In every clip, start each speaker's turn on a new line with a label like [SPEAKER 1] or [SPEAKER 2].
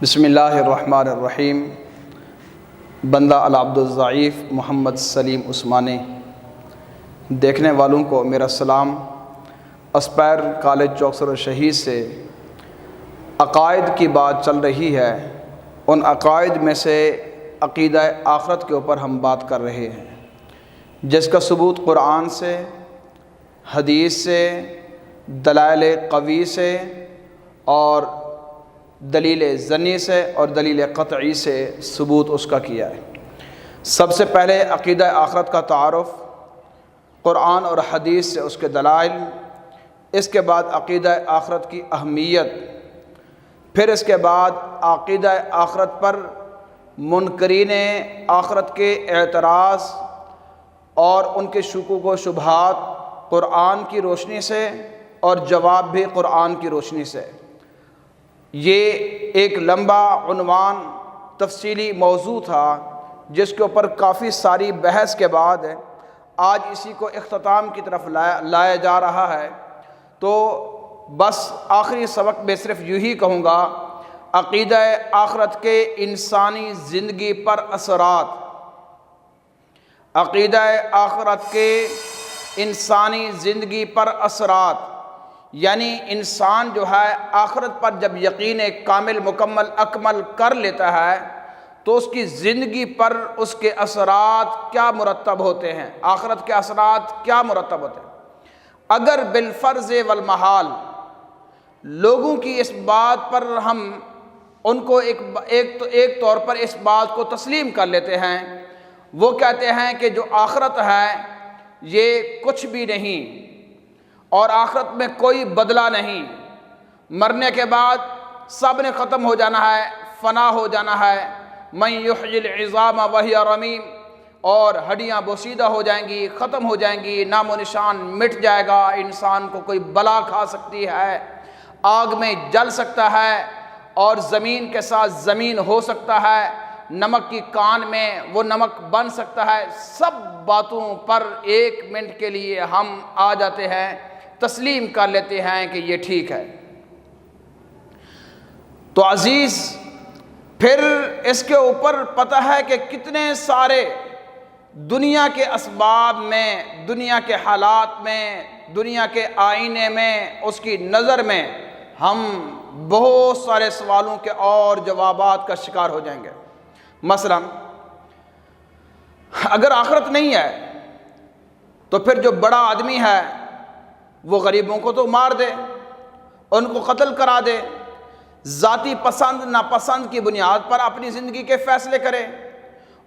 [SPEAKER 1] بسم اللہ الرحمن الرحیم۔ بندہ العبد الضعیف محمد سلیم عثمانی۔ دیکھنے والوں کو میرا سلام۔ اسپائر کالج چوکسر شہید سے عقائد کی بات چل رہی ہے۔ ان عقائد میں سے عقیدہ آخرت کے اوپر ہم بات کر رہے ہیں، جس کا ثبوت قرآن سے، حدیث سے، دلائل قوی سے اور دلیل ظنی سے اور دلیل قطعی سے ثبوت اس کا کیا ہے۔ سب سے پہلے عقیدہ آخرت کا تعارف، قرآن اور حدیث سے اس کے دلائل، اس کے بعد عقیدہ آخرت کی اہمیت، پھر اس کے بعد عقیدہ آخرت پر منکرین آخرت کے اعتراض اور ان کے شکوک و شبہات قرآن کی روشنی سے اور جواب بھی قرآن کی روشنی سے۔ یہ ایک لمبا عنوان تفصیلی موضوع تھا جس کے اوپر کافی ساری بحث کے بعد آج اسی کو اختتام کی طرف لایا جا رہا ہے۔ تو بس آخری سبق میں صرف یوں ہی کہوں گا، عقیدہ آخرت کے انسانی زندگی پر اثرات، عقیدہ آخرت کے انسانی زندگی پر اثرات، یعنی انسان جو ہے آخرت پر جب یقین کامل مکمل اکمل کر لیتا ہے تو اس کی زندگی پر اس کے اثرات کیا مرتب ہوتے ہیں، آخرت کے اثرات کیا مرتب ہوتے ہیں۔ اگر بالفرض والمحال لوگوں کی اس بات پر ہم ان کو ایک طور پر اس بات کو تسلیم کر لیتے ہیں، وہ کہتے ہیں کہ جو آخرت ہے یہ کچھ بھی نہیں اور آخرت میں کوئی بدلہ نہیں، مرنے کے بعد سب نے ختم ہو جانا ہے، فنا ہو جانا ہے۔ من یحیی العظام وہی رمیم، اور ہڈیاں بوسیدہ ہو جائیں گی، ختم ہو جائیں گی، نام و نشان مٹ جائے گا، انسان کو کوئی بلا کھا سکتی ہے، آگ میں جل سکتا ہے اور زمین کے ساتھ زمین ہو سکتا ہے، نمک کی کان میں وہ نمک بن سکتا ہے۔ سب باتوں پر ایک منٹ کے لیے ہم آ جاتے ہیں، تسلیم کر لیتے ہیں کہ یہ ٹھیک ہے۔ تو عزیز، پھر اس کے اوپر پتہ ہے کہ کتنے سارے دنیا کے اسباب میں، دنیا کے حالات میں، دنیا کے آئینے میں، اس کی نظر میں ہم بہت سارے سوالوں کے اور جوابات کا شکار ہو جائیں گے۔ مثلا اگر آخرت نہیں ہے تو پھر جو بڑا آدمی ہے وہ غریبوں کو تو مار دے، ان کو قتل کرا دے، ذاتی پسند ناپسند کی بنیاد پر اپنی زندگی کے فیصلے کرے۔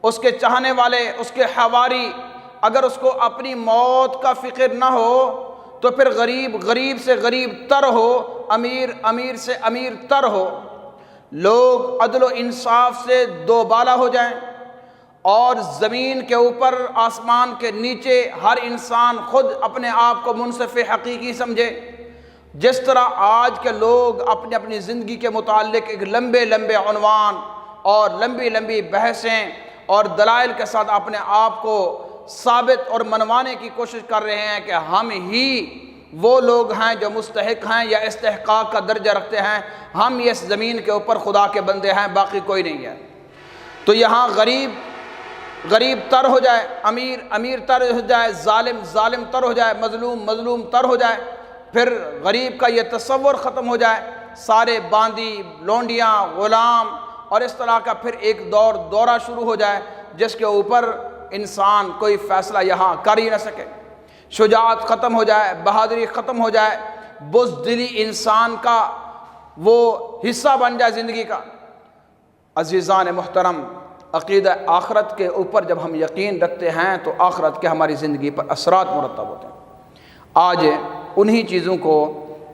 [SPEAKER 1] اس کے چاہنے والے، اس کے حواری، اگر اس کو اپنی موت کا فکر نہ ہو تو پھر غریب غریب سے غریب تر ہو، امیر امیر سے امیر تر ہو، لوگ عدل و انصاف سے دو بالا ہو جائیں اور زمین کے اوپر آسمان کے نیچے ہر انسان خود اپنے آپ کو منصف حقیقی سمجھے۔ جس طرح آج کے لوگ اپنی اپنی زندگی کے متعلق ایک لمبے لمبے عنوان اور لمبی لمبی بحثیں اور دلائل کے ساتھ اپنے آپ کو ثابت اور منوانے کی کوشش کر رہے ہیں کہ ہم ہی وہ لوگ ہیں جو مستحق ہیں یا استحقاق کا درجہ رکھتے ہیں، ہم اس زمین کے اوپر خدا کے بندے ہیں، باقی کوئی نہیں ہے۔ تو یہاں غریب غریب تر ہو جائے، امیر امیر تر ہو جائے، ظالم ظالم تر ہو جائے، مظلوم مظلوم تر ہو جائے، پھر غریب کا یہ تصور ختم ہو جائے، سارے باندی، لونڈیاں، غلام، اور اس طرح کا پھر ایک دورہ شروع ہو جائے جس کے اوپر انسان کوئی فیصلہ یہاں کر ہی نہ سکے۔ شجاعت ختم ہو جائے، بہادری ختم ہو جائے، بزدلی انسان کا وہ حصہ بن جائے زندگی کا۔ عزیزان محترم، عقیدہ آخرت کے اوپر جب ہم یقین رکھتے ہیں تو آخرت کے ہماری زندگی پر اثرات مرتب ہوتے ہیں۔ آج انہی چیزوں کو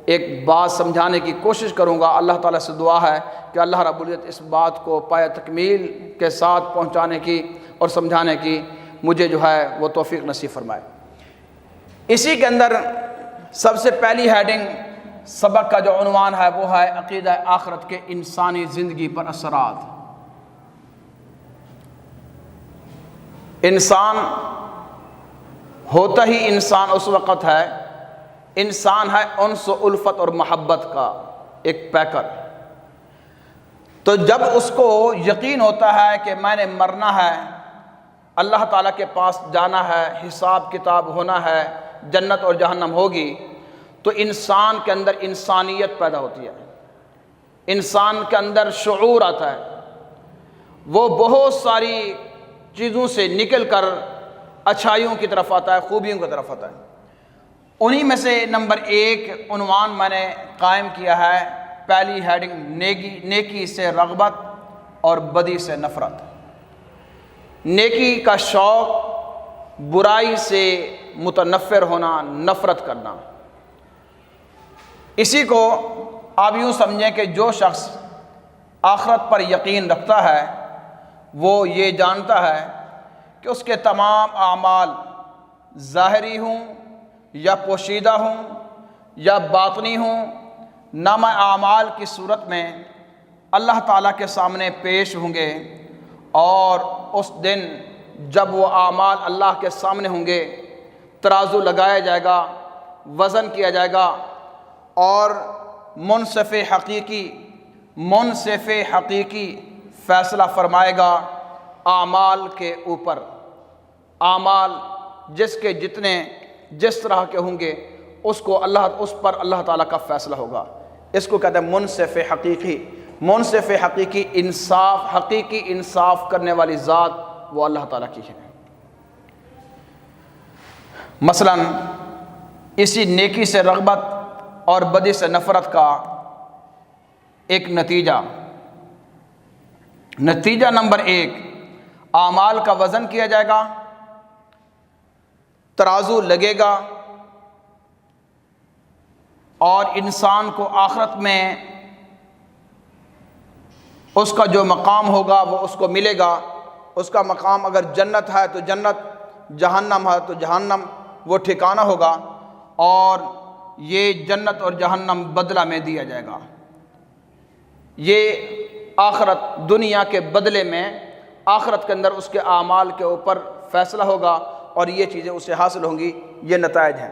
[SPEAKER 1] ایک بات سمجھانے کی کوشش کروں گا۔ اللہ تعالیٰ سے دعا ہے کہ اللہ رب العزت اس بات کو پایہ تکمیل کے ساتھ پہنچانے کی اور سمجھانے کی مجھے جو ہے وہ توفیق نصیب فرمائے۔ اسی کے اندر سب سے پہلی ہیڈنگ سبق کا جو عنوان ہے وہ ہے عقیدہ آخرت کے انسانی زندگی پر اثرات۔ انسان ہوتا ہی انسان اس وقت ہے، انسان ہے انس و الفت اور محبت کا ایک پیکر۔ تو جب اس کو یقین ہوتا ہے کہ میں نے مرنا ہے، اللہ تعالیٰ کے پاس جانا ہے، حساب کتاب ہونا ہے، جنت اور جہنم ہوگی، تو انسان کے اندر انسانیت پیدا ہوتی ہے، انسان کے اندر شعور آتا ہے، وہ بہت ساری چیزوں سے نکل کر اچھائیوں کی طرف آتا ہے، خوبیوں کی طرف آتا ہے۔ انہی میں سے نمبر 1 عنوان میں نے قائم کیا ہے، پہلی ہیڈنگ، نیکی سے رغبت اور بدی سے نفرت۔ نیکی کا شوق، برائی سے متنفر ہونا، نفرت کرنا۔ اسی کو آپ یوں سمجھیں کہ جو شخص آخرت پر یقین رکھتا ہے وہ یہ جانتا ہے کہ اس کے تمام اعمال ظاہری ہوں یا پوشیدہ ہوں یا باطنی ہوں، نامہ اعمال کی صورت میں اللہ تعالیٰ کے سامنے پیش ہوں گے، اور اس دن جب وہ اعمال اللہ کے سامنے ہوں گے، ترازو لگایا جائے گا، وزن کیا جائے گا، اور منصف حقیقی فیصلہ فرمائے گا اعمال کے اوپر۔ اعمال جس کے جتنے جس طرح کے ہوں گے اس پر اللہ تعالیٰ کا فیصلہ ہوگا۔ اس کو کہتے ہیں منصف حقیقی۔ منصف حقیقی انصاف کرنے والی ذات وہ اللہ تعالیٰ کی ہے۔ مثلا اسی نیکی سے رغبت اور بدی سے نفرت کا ایک نتیجہ نمبر 1، اعمال کا وزن کیا جائے گا، ترازو لگے گا، اور انسان کو آخرت میں اس کا جو مقام ہوگا وہ اس کو ملے گا۔ اس کا مقام اگر جنت ہے تو جنت، جہنم ہے تو جہنم، وہ ٹھکانہ ہوگا، اور یہ جنت اور جہنم بدلہ میں دیا جائے گا۔ یہ آخرت، دنیا کے بدلے میں آخرت کے اندر اس کے اعمال کے اوپر فیصلہ ہوگا، اور یہ چیزیں اسے حاصل ہوں گی۔ یہ نتائج ہیں۔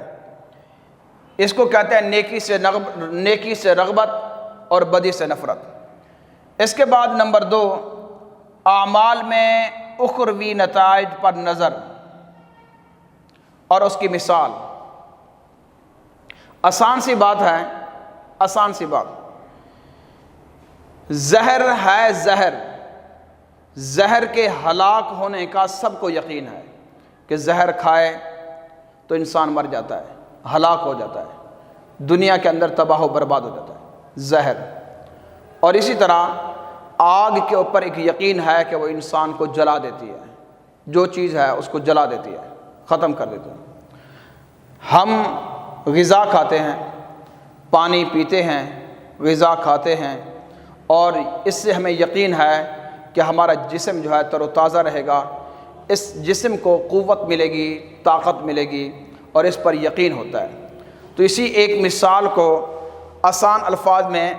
[SPEAKER 1] اس کو کہتے ہیں نیکی سے رغبت اور بدی سے نفرت۔ اس کے بعد نمبر 2، اعمال میں اخروی نتائج پر نظر اور اس کی مثال۔ آسان سی بات ہے، آسان سی بات۔ زہر ہے، زہر کے ہلاک ہونے کا سب کو یقین ہے کہ زہر کھائے تو انسان مر جاتا ہے، ہلاک ہو جاتا ہے، دنیا کے اندر تباہ و برباد ہو جاتا ہے زہر۔ اور اسی طرح آگ کے اوپر ایک یقین ہے کہ وہ انسان کو جلا دیتی ہے، جو چیز ہے اس کو جلا دیتی ہے، ختم کر دیتی ہے۔ ہم غذا کھاتے ہیں، پانی پیتے ہیں، غذا کھاتے ہیں، اور اس سے ہمیں یقین ہے کہ ہمارا جسم جو ہے تر و تازہ رہے گا، اس جسم کو قوت ملے گی، طاقت ملے گی، اور اس پر یقین ہوتا ہے۔ تو اسی ایک مثال کو آسان الفاظ میں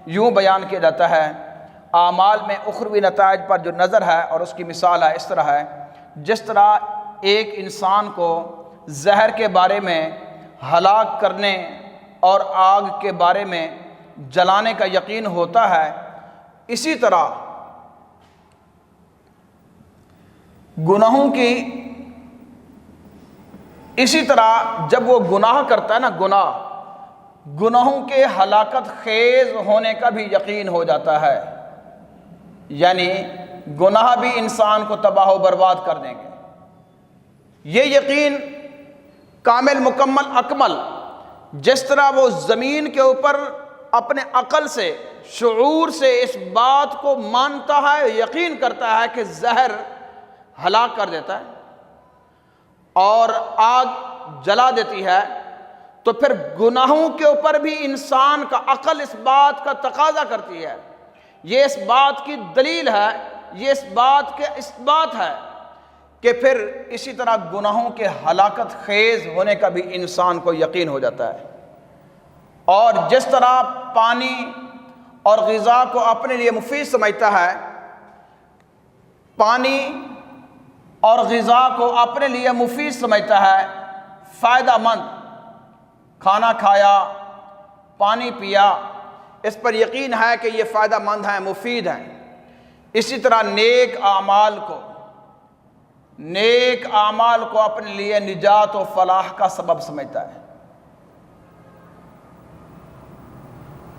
[SPEAKER 1] یوں بیان کیا جاتا ہے، اعمال میں اخروی نتائج پر جو نظر ہے اور اس کی مثال ہے، اس طرح ہے جس طرح ایک انسان کو زہر کے بارے میں، ہلاک کرنے اور آگ کے بارے میں جلانے کا یقین ہوتا ہے، اسی طرح جب وہ گناہ کرتا ہے نا، گناہوں کے ہلاکت خیز ہونے کا بھی یقین ہو جاتا ہے، یعنی گناہ بھی انسان کو تباہ و برباد کر دیں گے۔ یہ یقین کامل، مکمل، اکمل، جس طرح وہ زمین کے اوپر اپنے عقل سے، شعور سے اس بات کو مانتا ہے، یقین کرتا ہے کہ زہر ہلاک کر دیتا ہے اور آگ جلا دیتی ہے، تو پھر گناہوں کے اوپر بھی انسان کا عقل اس بات کا تقاضا کرتی ہے، یہ اس بات کی دلیل ہے، یہ اس بات کے اثبات ہے کہ پھر اسی طرح گناہوں کے ہلاکت خیز ہونے کا بھی انسان کو یقین ہو جاتا ہے۔ اور جس طرح پانی اور غذا کو اپنے لیے مفید سمجھتا ہے، پانی اور غذا کو اپنے لیے مفید سمجھتا ہے، فائدہ مند، کھانا کھایا، پانی پیا، اس پر یقین ہے کہ یہ فائدہ مند ہیں، مفید ہیں۔ اسی طرح نیک اعمال کو اپنے لیے نجات و فلاح کا سبب سمجھتا ہے۔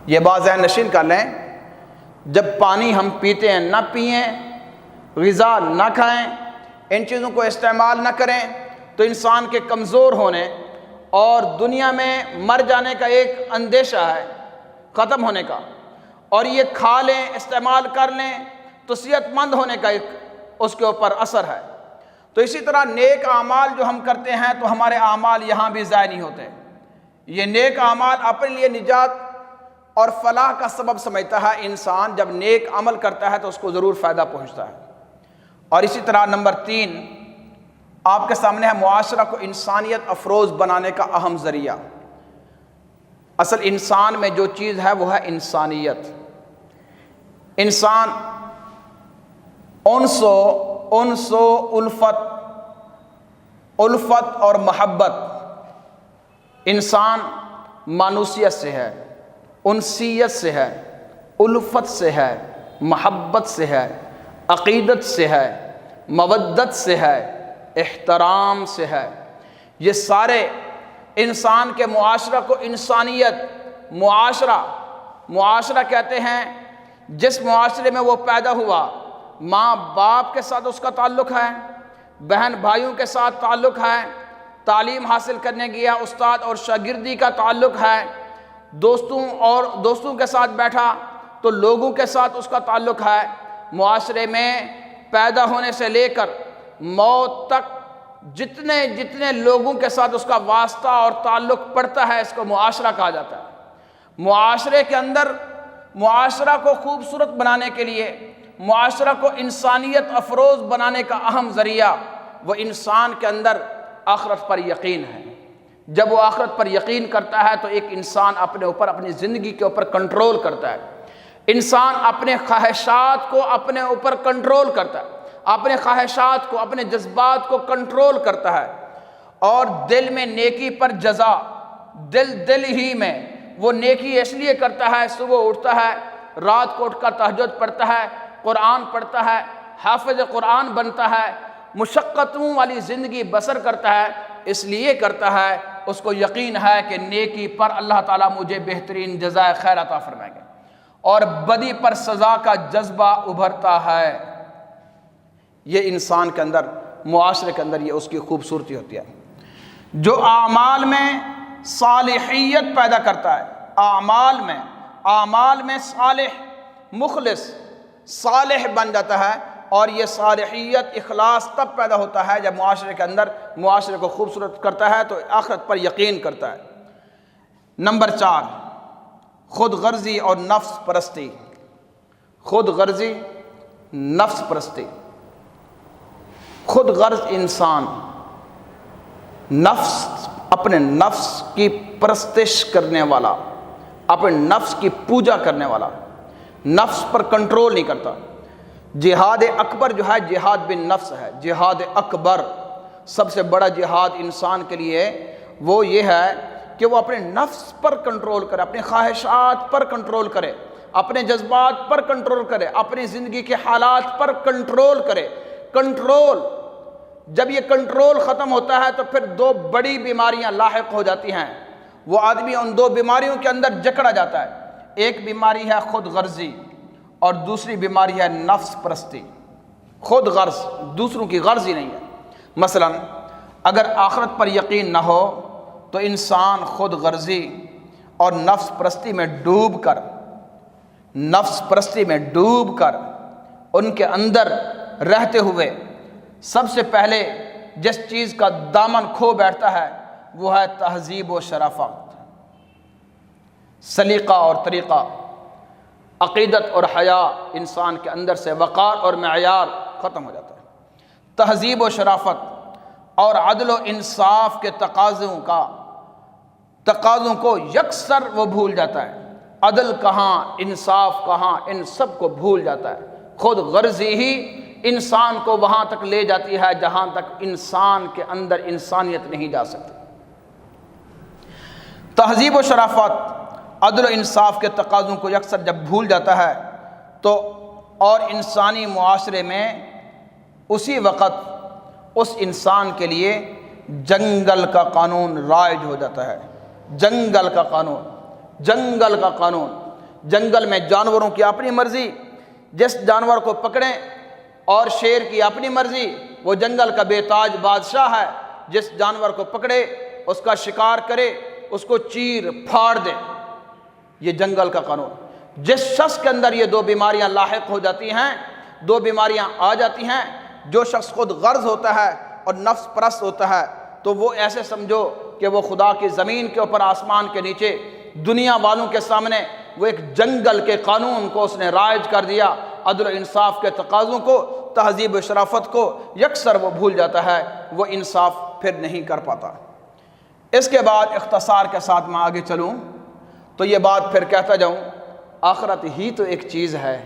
[SPEAKER 1] یہ بات ذہن نشین کر لیں، جب پانی ہم پیتے ہیں نہ پئیں، غذا نہ کھائیں، ان چیزوں کو استعمال نہ کریں، تو انسان کے کمزور ہونے اور دنیا میں مر جانے کا ایک اندیشہ ہے، ختم ہونے کا، اور یہ کھا لیں، استعمال کر لیں تو صحت مند ہونے کا ایک اس کے اوپر اثر ہے۔ تو اسی طرح نیک اعمال جو ہم کرتے ہیں تو ہمارے اعمال یہاں بھی ضائع نہیں ہوتے۔ یہ نیک اعمال اپنے لیے نجات اور فلاح کا سبب سمجھتا ہے۔ انسان جب نیک عمل کرتا ہے تو اس کو ضرور فائدہ پہنچتا ہے۔ اور اسی طرح نمبر 3 آپ کے سامنے ہے معاشرہ کو انسانیت افروز بنانے کا اہم ذریعہ۔ اصل انسان میں جو چیز ہے وہ ہے انسانیت۔ انسان انس و الفت اور محبت، انسان مانوسیت سے ہے، انسیت سے ہے، الفت سے ہے، محبت سے ہے، عقیدت سے ہے، مودت سے ہے، احترام سے ہے۔ یہ سارے انسان کے معاشرہ کو انسانیت، معاشرہ کہتے ہیں جس معاشرے میں وہ پیدا ہوا، ماں باپ کے ساتھ اس کا تعلق ہے، بہن بھائیوں کے ساتھ تعلق ہے، تعلیم حاصل کرنے گیا استاد اور شاگردی کا تعلق ہے، دوستوں کے ساتھ بیٹھا تو لوگوں کے ساتھ اس کا تعلق ہے۔ معاشرے میں پیدا ہونے سے لے کر موت تک جتنے لوگوں کے ساتھ اس کا واسطہ اور تعلق پڑتا ہے، اس کو معاشرہ کہا جاتا ہے۔ معاشرے کے اندر معاشرہ کو خوبصورت بنانے کے لیے، معاشرہ کو انسانیت افروز بنانے کا اہم ذریعہ وہ انسان کے اندر آخرت پر یقین ہے۔ جب وہ آخرت پر یقین کرتا ہے تو ایک انسان اپنے اوپر، اپنی زندگی کے اوپر کنٹرول کرتا ہے۔ انسان اپنے خواہشات کو اپنے اوپر کنٹرول کرتا ہے، اپنے خواہشات کو، اپنے جذبات کو کنٹرول کرتا ہے، اور دل میں نیکی پر جزا، دل ہی میں وہ نیکی اس لیے کرتا ہے، صبح اٹھتا ہے، رات کو اٹھ کر تہجد پڑھتا ہے، قرآن پڑھتا ہے، حافظ قرآن بنتا ہے، مشقتوں والی زندگی بسر کرتا ہے، اس لیے کرتا ہے اس کو یقین ہے کہ نیکی پر اللہ تعالیٰ مجھے بہترین جزائے خیر عطا فرمائیں گے، اور بدی پر سزا کا جذبہ ابھرتا ہے۔ یہ انسان کے اندر، معاشرے کے اندر یہ اس کی خوبصورتی ہوتی ہے۔ جو اعمال میں صالحیت پیدا کرتا ہے، اعمال میں صالح، مخلص، صالح بن جاتا ہے، اور یہ صالحیت، اخلاص تب پیدا ہوتا ہے جب معاشرے کے اندر معاشرے کو خوبصورت کرتا ہے تو آخرت پر یقین کرتا ہے۔ نمبر 4 خود غرضی اور نفس پرستی۔ خود غرضی، نفس پرستی۔ خود غرض انسان اپنے نفس کی پرستش کرنے والا، اپنے نفس کی پوجا کرنے والا، نفس پر کنٹرول نہیں کرتا۔ جہاد اکبر جو ہے جہاد بن نفس ہے۔ جہاد اکبر، سب سے بڑا جہاد انسان کے لیے وہ یہ ہے کہ وہ اپنے نفس پر کنٹرول کرے، اپنے خواہشات پر کنٹرول کرے، اپنے جذبات پر کنٹرول کرے، اپنی زندگی کے حالات پر کنٹرول کرے۔ کنٹرول، جب یہ کنٹرول ختم ہوتا ہے تو پھر 2 بڑی بیماریاں لاحق ہو جاتی ہیں۔ وہ آدمی ان 2 بیماریوں کے اندر جکڑا جاتا ہے۔ ایک بیماری ہے خود غرضی، اور دوسری بیماری ہے نفس پرستی۔ خود غرض، دوسروں کی غرض ہی نہیں ہے۔ مثلا اگر آخرت پر یقین نہ ہو تو انسان خود غرضی اور نفس پرستی میں ڈوب کر ان کے اندر رہتے ہوئے سب سے پہلے جس چیز کا دامن کھو بیٹھتا ہے وہ ہے تہذیب و شرافت، سلیقہ اور طریقہ، عقیدت اور حیا۔ انسان کے اندر سے وقار اور معیار ختم ہو جاتا ہے۔ تہذیب و شرافت اور عدل و انصاف کے تقاضوں کو یکسر وہ بھول جاتا ہے۔ عدل کہاں، انصاف کہاں، ان سب کو بھول جاتا ہے۔ خود غرضی ہی انسان کو وہاں تک لے جاتی ہے جہاں تک انسان کے اندر انسانیت نہیں جا سکتی۔ تہذیب و شرافت عدل و انصاف کے تقاضوں کو یکسر جب بھول جاتا ہے تو اور انسانی معاشرے میں اسی وقت اس انسان کے لیے جنگل کا قانون رائج ہو جاتا ہے۔ جنگل کا قانون، جنگل کا قانون، جنگل میں جانوروں کی اپنی مرضی، جس جانور کو پکڑیں، اور شیر کی اپنی مرضی، وہ جنگل کا بے تاج بادشاہ ہے، جس جانور کو پکڑے اس کا شکار کرے، اس کو چیر پھاڑ دے۔ یہ جنگل کا قانون۔ جس شخص کے اندر یہ دو بیماریاں لاحق ہو جاتی ہیں، دو بیماریاں آ جاتی ہیں، جو شخص خود غرض ہوتا ہے اور نفس پرست ہوتا ہے، تو وہ ایسے سمجھو کہ وہ خدا کی زمین کے اوپر، آسمان کے نیچے، دنیا والوں کے سامنے وہ ایک جنگل کے قانون کو اس نے رائج کر دیا، عدل و انصاف کے تقاضوں کو، تہذیب و شرافت کو یکسر وہ بھول جاتا ہے، وہ انصاف پھر نہیں کر پاتا۔ اس کے بعد اختصار کے ساتھ میں آگے چلوں تو یہ بات پھر کہتا جاؤں، آخرت ہی تو ایک چیز ہے،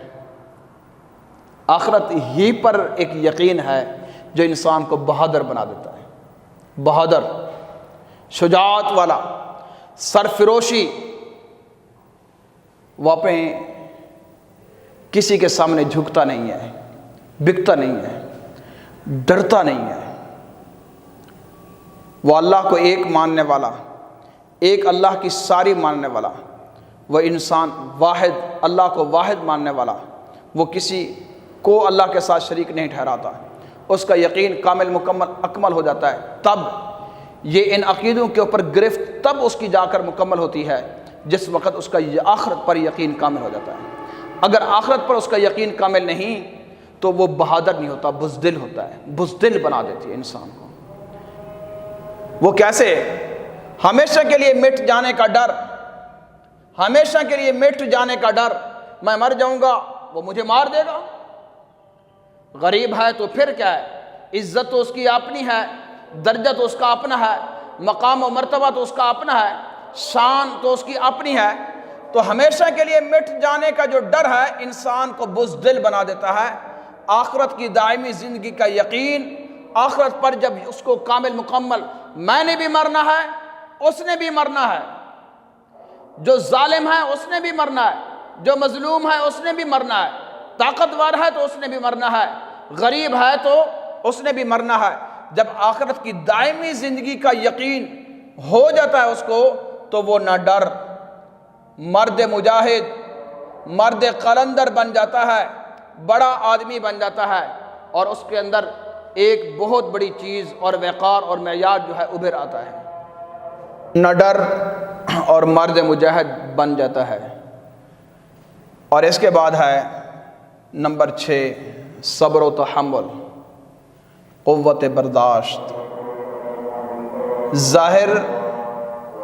[SPEAKER 1] آخرت ہی پر ایک یقین ہے جو انسان کو بہادر بنا دیتا ہے۔ بہادر، شجاعت والا، سرفروشی، وہ اپنے کسی کے سامنے جھکتا نہیں ہے، بکتا نہیں ہے، ڈرتا نہیں ہے۔ وہ اللہ کو ایک ماننے والا، ایک اللہ کی ساری ماننے والا، وہ انسان واحد، اللہ کو واحد ماننے والا، وہ کسی کو اللہ کے ساتھ شریک نہیں ٹھہراتا، اس کا یقین کامل، مکمل، اکمل ہو جاتا ہے۔ تب یہ ان عقیدوں کے اوپر گرفت تب اس کی جا کر مکمل ہوتی ہے جس وقت اس کا آخرت پر یقین کامل ہو جاتا ہے۔ اگر آخرت پر اس کا یقین کامل نہیں تو وہ بہادر نہیں ہوتا، بزدل ہوتا ہے، بزدل بنا دیتی ہے انسان کو۔ وہ کیسے؟ ہمیشہ کے لیے مٹ جانے کا ڈر، ہمیشہ کے لیے مٹ جانے کا ڈر، میں مر جاؤں گا وہ مجھے مار دے گا۔ غریب ہے تو پھر کیا ہے، عزت تو اس کی اپنی ہے، درجہ تو اس کا اپنا ہے، مقام و مرتبہ تو اس کا اپنا ہے، شان تو اس کی اپنی ہے۔ تو ہمیشہ کے لیے مٹ جانے کا جو ڈر ہے انسان کو بزدل بنا دیتا ہے۔ آخرت کی دائمی زندگی کا یقین، آخرت پر جب اس کو کامل، مکمل، میں نے بھی مرنا ہے، اس نے بھی مرنا ہے، جو ظالم ہے اس نے بھی مرنا ہے، جو مظلوم ہے اس نے بھی مرنا ہے، طاقتور ہے تو اس نے بھی مرنا ہے، غریب ہے تو اس نے بھی مرنا ہے۔ جب آخرت کی دائمی زندگی کا یقین ہو جاتا ہے اس کو، تو وہ نہ ڈر، مرد مجاہد، مرد قلندر بن جاتا ہے، بڑا آدمی بن جاتا ہے، اور اس کے اندر ایک بہت بڑی چیز اور وقار اور معیار جو ہے ابھر آتا ہے، نہ ڈر، اور مرد مجاہد بن جاتا ہے۔ اور اس کے بعد ہے نمبر 6، صبر و تحمل، قوت برداشت۔ ظاہر،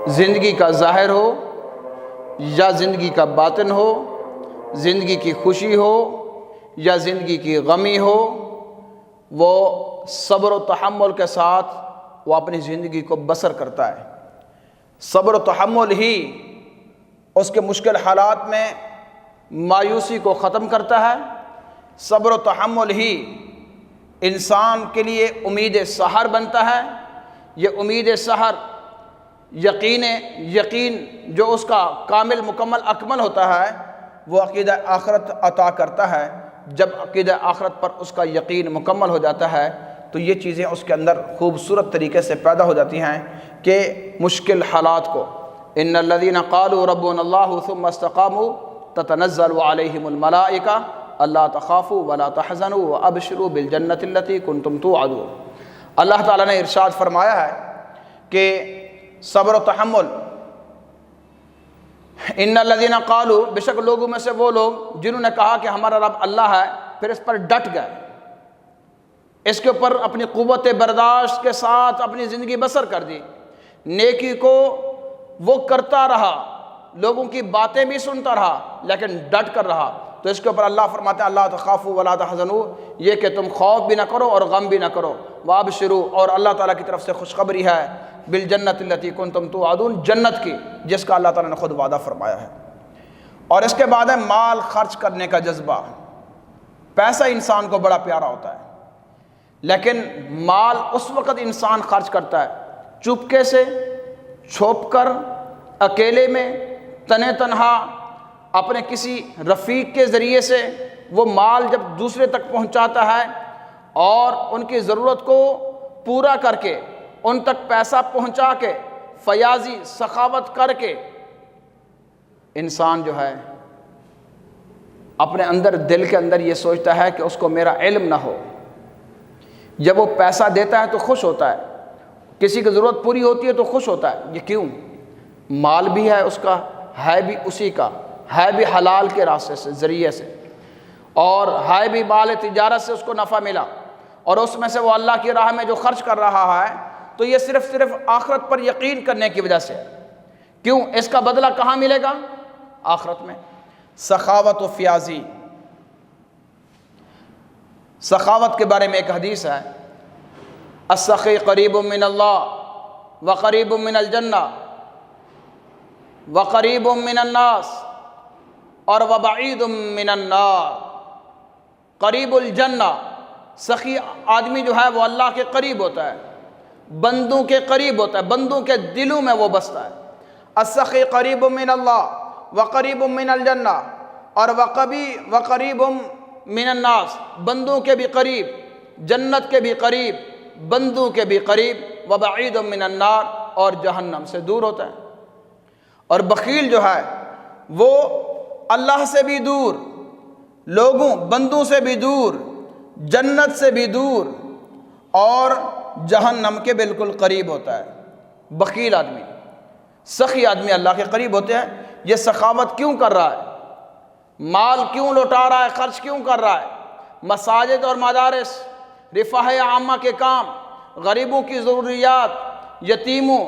[SPEAKER 1] زندگی کا ظاہر ہو یا زندگی کا باطن ہو، زندگی کی خوشی ہو یا زندگی کی غمی ہو، وہ صبر و تحمل کے ساتھ وہ اپنی زندگی کو بسر کرتا ہے۔ صبر و تحمل ہی اس کے مشکل حالات میں مایوسی کو ختم کرتا ہے۔ صبر و تحمل ہی انسان کے لیے امید سحر بنتا ہے۔ یہ امید سحر، یقین جو اس کا کامل، مکمل، اکمل ہوتا ہے، وہ عقیدہ آخرت عطا کرتا ہے۔ جب عقیدہ آخرت پر اس کا یقین مکمل ہو جاتا ہے تو یہ چیزیں اس کے اندر خوبصورت طریقے سے پیدا ہو جاتی ہیں کہ مشکل حالات کو، ان الذین قالوا ربنا اللہ ثم استقاموا تتنزل علیہم الملائکہ الا تخافوا ولا تحزنوا وابشروا بالجنۃ التی کنتم توعدون۔ اللہ تعالیٰ نے ارشاد فرمایا ہے کہ صبر و تحمل، ان الذین قالوا، بے شک لوگوں میں سے وہ لوگ جنہوں نے کہا کہ ہمارا رب اللہ ہے، پھر اس پر ڈٹ گئے، اس کے اوپر اپنی قوت برداشت کے ساتھ اپنی زندگی بسر کر دی، نیکی کو وہ کرتا رہا، لوگوں کی باتیں بھی سنتا رہا لیکن ڈٹ کر رہا، تو اس کے اوپر اللہ فرماتے ہیں اللہ تخافوا ولا تحزنوا، یہ کہ تم خوف بھی نہ کرو اور غم بھی نہ کرو، وابشروا، اور اللہ تعالیٰ کی طرف سے خوشخبری ہے، بالجنۃ التی کنتم توعدون، جنت کی جس کا اللہ تعالیٰ نے خود وعدہ فرمایا ہے۔ اور اس کے بعد ہے مال خرچ کرنے کا جذبہ۔ پیسہ انسان کو بڑا پیارا ہوتا ہے، لیکن مال اس وقت انسان خرچ کرتا ہے چپکے سے، چھپ کر، اکیلے میں، تنہا تنہا اپنے کسی رفیق کے ذریعے سے وہ مال جب دوسرے تک پہنچاتا ہے اور ان کی ضرورت کو پورا کر کے ان تک پیسہ پہنچا کے فیاضی سخاوت کر کے انسان جو ہے اپنے اندر دل کے اندر یہ سوچتا ہے کہ اس کو میرا علم نہ ہو. جب وہ پیسہ دیتا ہے تو خوش ہوتا ہے, کسی کی ضرورت پوری ہوتی ہے تو خوش ہوتا ہے. یہ کیوں؟ مال بھی ہے اس کا, ہے بھی اسی کا, ہے بھی حلال کے راستے سے ذریعے سے, اور ہے بھی مال تجارت سے اس کو نفع ملا, اور اس میں سے وہ اللہ کی راہ میں جو خرچ کر رہا ہے تو یہ صرف آخرت پر یقین کرنے کی وجہ سے. کیوں؟ اس کا بدلہ کہاں ملے گا؟ آخرت میں. سخاوت و فیاضی. سخاوت کے بارے میں ایک حدیث ہے, السخی قریب من اللہ وقریب من الجنہ وقریب من الناس اور وبعید من النار. قریب الجنہ, سخی آدمی جو ہے وہ اللہ کے قریب ہوتا ہے, بندوں کے قریب ہوتا ہے, بندوں کے دلوں میں وہ بستا ہے. السخی قریب من اللہ وقریب من الجنہ اور وقریب من الناس, بندوں کے بھی قریب, جنت کے بھی قریب, بندوں کے بھی قریب, وبعید من النار, اور جہنم سے دور ہوتا ہے. اور بخیل جو ہے وہ اللہ سے بھی دور, لوگوں بندوں سے بھی دور, جنت سے بھی دور, اور جہنم کے بالکل قریب ہوتا ہے. بخیل آدمی. سخی آدمی اللہ کے قریب ہوتے ہیں. یہ سخاوت کیوں کر رہا ہے؟ مال کیوں لوٹا رہا ہے؟ خرچ کیوں کر رہا ہے؟ مساجد اور مدارس, رفاہ عامہ کے کام, غریبوں کی ضروریات, یتیموں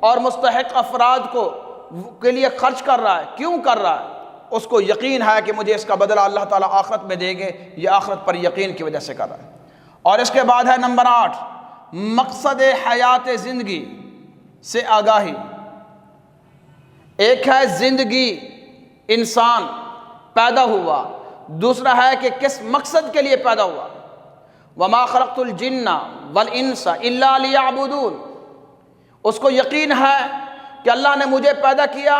[SPEAKER 1] اور مستحق افراد کے لیے خرچ کر رہا ہے. کیوں کر رہا ہے؟ اس کو یقین ہے کہ مجھے اس کا بدلہ اللہ تعالیٰ آخرت میں دے گے. یہ آخرت پر یقین کی وجہ سے کر رہا ہے. اور اس کے بعد ہے نمبر 8, مقصد حیات زندگی سے آگاہی. ایک ہے زندگی, انسان پیدا ہوا, دوسرا ہے کہ کس مقصد کے لیے پیدا ہوا. وما خلقت الجن والانس الا لیعبدون. اس کو یقین ہے کہ اللہ نے مجھے پیدا کیا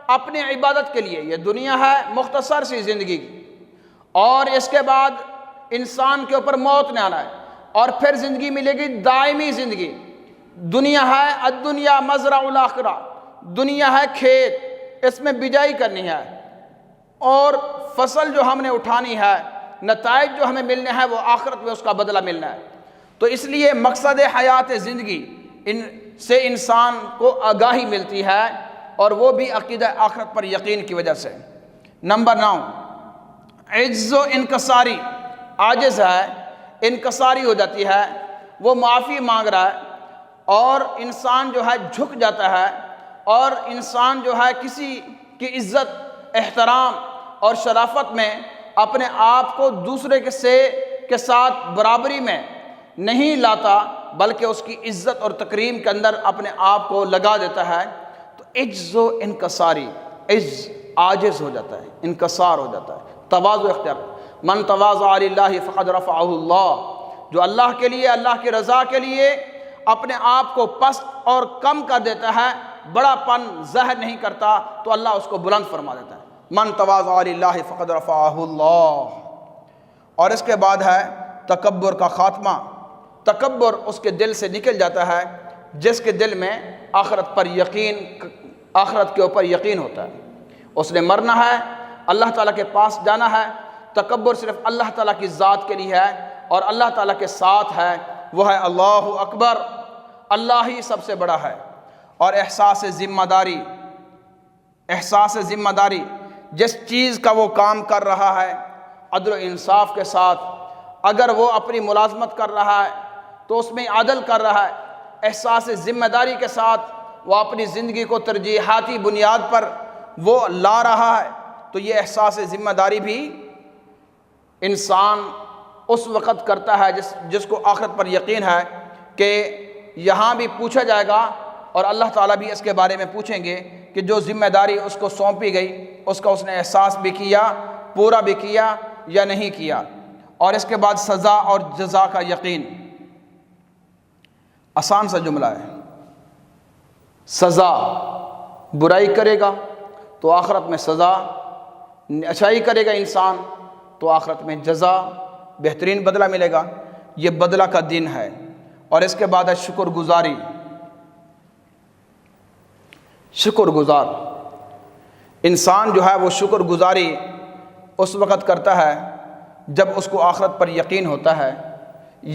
[SPEAKER 1] اپنی عبادت کے لیے. یہ دنیا ہے مختصر سی زندگی, اور اس کے بعد انسان کے اوپر موت نے آنا ہے, اور پھر زندگی ملے گی دائمی زندگی. دنیا ہے الدنیا مزرع الاخرہ, دنیا ہے کھیت, اس میں بجائی کرنی ہے, اور فصل جو ہم نے اٹھانی ہے, نتائج جو ہمیں ملنے ہیں, وہ آخرت میں اس کا بدلہ ملنا ہے. تو اس لیے مقصد حیات زندگی سے انسان کو آگاہی ملتی ہے, اور وہ بھی عقیدہ آخرت پر یقین کی وجہ سے. نمبر 9, عجز و انکساری. عاجز ہے, انکساری ہو جاتی ہے, وہ معافی مانگ رہا ہے, اور انسان جو ہے جھک جاتا ہے, اور انسان جو ہے کسی کی عزت, احترام اور شرافت میں اپنے آپ کو دوسرے کے ساتھ برابری میں نہیں لاتا, بلکہ اس کی عزت اور تکریم کے اندر اپنے آپ کو لگا دیتا ہے. تو عجز و انکساری, عجز عاجز ہو جاتا ہے, انکسار ہو جاتا ہے, تواضع اختیار. من تواضع للہ فقد رفعہ اللہ. جو اللہ کے لیے, اللہ کی رضا کے لیے اپنے آپ کو پست اور کم کر دیتا ہے, بڑا پن ظاہر نہیں کرتا, تو اللہ اس کو بلند فرما دیتا ہے. من تواضع للہ فقد رفعہ اللہ. اور اس کے بعد ہے تکبر کا خاتمہ. تکبر اس کے دل سے نکل جاتا ہے جس کے دل میں آخرت پر یقین, آخرت کے اوپر یقین ہوتا ہے. اس نے مرنا ہے, اللہ تعالیٰ کے پاس جانا ہے. تکبر صرف اللہ تعالیٰ کی ذات کے لیے ہے, اور اللہ تعالیٰ کے ساتھ ہے, وہ ہے اللہ اکبر, اللہ ہی سب سے بڑا ہے. اور احساس ذمہ داری. احساس ذمہ داری, جس چیز کا وہ کام کر رہا ہے عدل و انصاف کے ساتھ, اگر وہ اپنی ملازمت کر رہا ہے تو اس میں عدل کر رہا ہے, احساس ذمہ داری کے ساتھ وہ اپنی زندگی کو ترجیحاتی بنیاد پر وہ لا رہا ہے, تو یہ احساس ذمہ داری بھی انسان اس وقت کرتا ہے جس کو آخرت پر یقین ہے کہ یہاں بھی پوچھا جائے گا, اور اللہ تعالیٰ بھی اس کے بارے میں پوچھیں گے کہ جو ذمہ داری اس کو سونپی گئی اس کا اس نے احساس بھی کیا, پورا بھی کیا یا نہیں کیا. اور اس کے بعد سزا اور جزا کا یقین. آسان سا جملہ ہے. سزا, برائی کرے گا تو آخرت میں سزا، اچھائی کرے گا انسان تو آخرت میں جزا، بہترین بدلہ ملے گا۔ یہ بدلہ کا دن ہے۔ اور اس کے بعد ہے شکر گزاری۔ شکر گزار انسان جو ہے وہ شکر گزاری اس وقت کرتا ہے جب اس کو آخرت پر یقین ہوتا ہے۔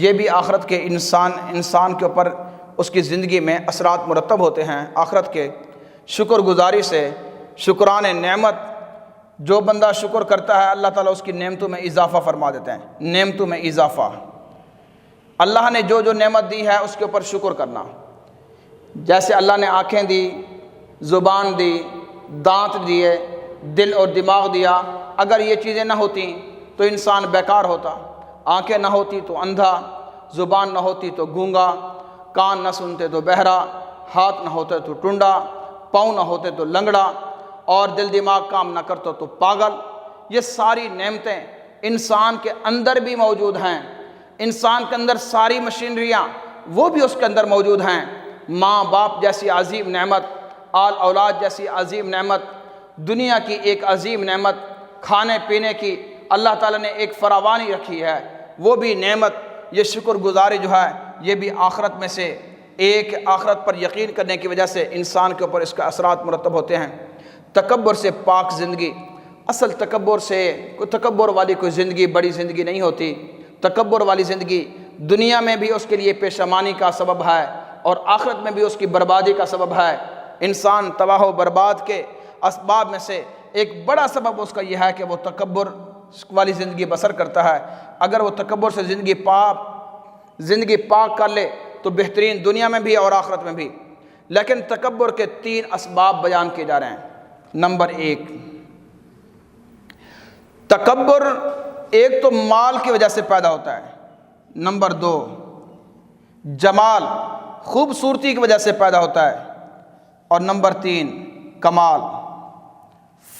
[SPEAKER 1] یہ بھی آخرت کے انسان کے اوپر اس کی زندگی میں اثرات مرتب ہوتے ہیں آخرت کے۔ شکر گزاری سے، شکران نعمت، جو بندہ شکر کرتا ہے اللہ تعالیٰ اس کی نعمتوں میں اضافہ فرما دیتے ہیں۔ نعمتوں میں اضافہ، اللہ نے جو جو نعمت دی ہے اس کے اوپر شکر کرنا۔ جیسے اللہ نے آنکھیں دی، زبان دی، دانت دیے، دل اور دماغ دیا، اگر یہ چیزیں نہ ہوتیں تو انسان بیکار ہوتا۔ آنکھیں نہ ہوتی تو اندھا، زبان نہ ہوتی تو گونگا، کان نہ سنتے تو بہرا، ہاتھ نہ ہوتے تو ٹنڈا، پاؤں نہ ہوتے تو لنگڑا، اور دل دماغ کام نہ کرتا تو پاگل۔ یہ ساری نعمتیں انسان کے اندر بھی موجود ہیں۔ انسان کے اندر ساری مشینریاں وہ بھی اس کے اندر موجود ہیں۔ ماں باپ جیسی عظیم نعمت، آل اولاد جیسی عظیم نعمت، دنیا کی ایک عظیم نعمت، کھانے پینے کی اللہ تعالیٰ نے ایک فراوانی رکھی ہے، وہ بھی نعمت۔ یہ شکر گزاری جو ہے یہ بھی آخرت میں سے ایک، آخرت پر یقین کرنے کی وجہ سے انسان کے اوپر اس کا اثرات مرتب ہوتے ہیں۔ تکبر سے پاک زندگی، اصل تکبر والی کوئی زندگی بڑی زندگی نہیں ہوتی۔ تکبر والی زندگی دنیا میں بھی اس کے لیے پیشمانی کا سبب ہے اور آخرت میں بھی اس کی بربادی کا سبب ہے۔ انسان تباہ و برباد کے اسباب میں سے ایک بڑا سبب اس کا یہ ہے کہ وہ تکبر والی زندگی بسر کرتا ہے۔ اگر وہ تکبر سے زندگی پاک کر لے تو بہترین دنیا میں بھی اور آخرت میں بھی۔ لیکن تکبر کے 3 اسباب بیان کیے جا رہے ہیں۔ نمبر 1، تکبر ایک تو مال کی وجہ سے پیدا ہوتا ہے۔ نمبر 2، جمال، خوبصورتی کی وجہ سے پیدا ہوتا ہے۔ اور نمبر 3، کمال،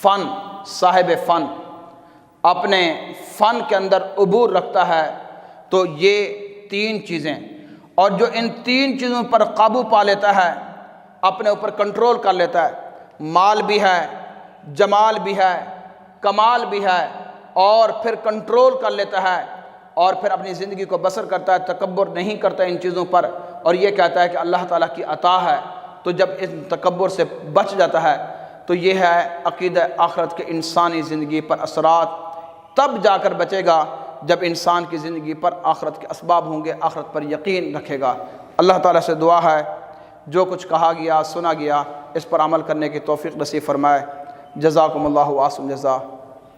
[SPEAKER 1] فن، صاحب فن اپنے فن کے اندر عبور رکھتا ہے۔ تو یہ 3 چیزیں، اور جو ان 3 چیزوں پر قابو پا لیتا ہے، اپنے اوپر کنٹرول کر لیتا ہے، مال بھی ہے، جمال بھی ہے، کمال بھی ہے، اور پھر کنٹرول کر لیتا ہے، اور پھر اپنی زندگی کو بسر کرتا ہے، تکبر نہیں کرتا ان چیزوں پر، اور یہ کہتا ہے کہ اللہ تعالیٰ کی عطا ہے۔ تو جب اس تکبر سے بچ جاتا ہے تو یہ ہے عقیدہ آخرت کے انسانی زندگی پر اثرات۔ تب جا کر بچے گا جب انسان کی زندگی پر آخرت کے اسباب ہوں گے، آخرت پر یقین رکھے گا۔ اللہ تعالیٰ سے دعا ہے جو کچھ کہا گیا، سنا گیا، اس پر عمل کرنے کی توفیق نصیب فرمائے۔ جزاکم اللہ واسم جزا،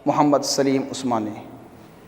[SPEAKER 1] محمد سلیم عثمانی۔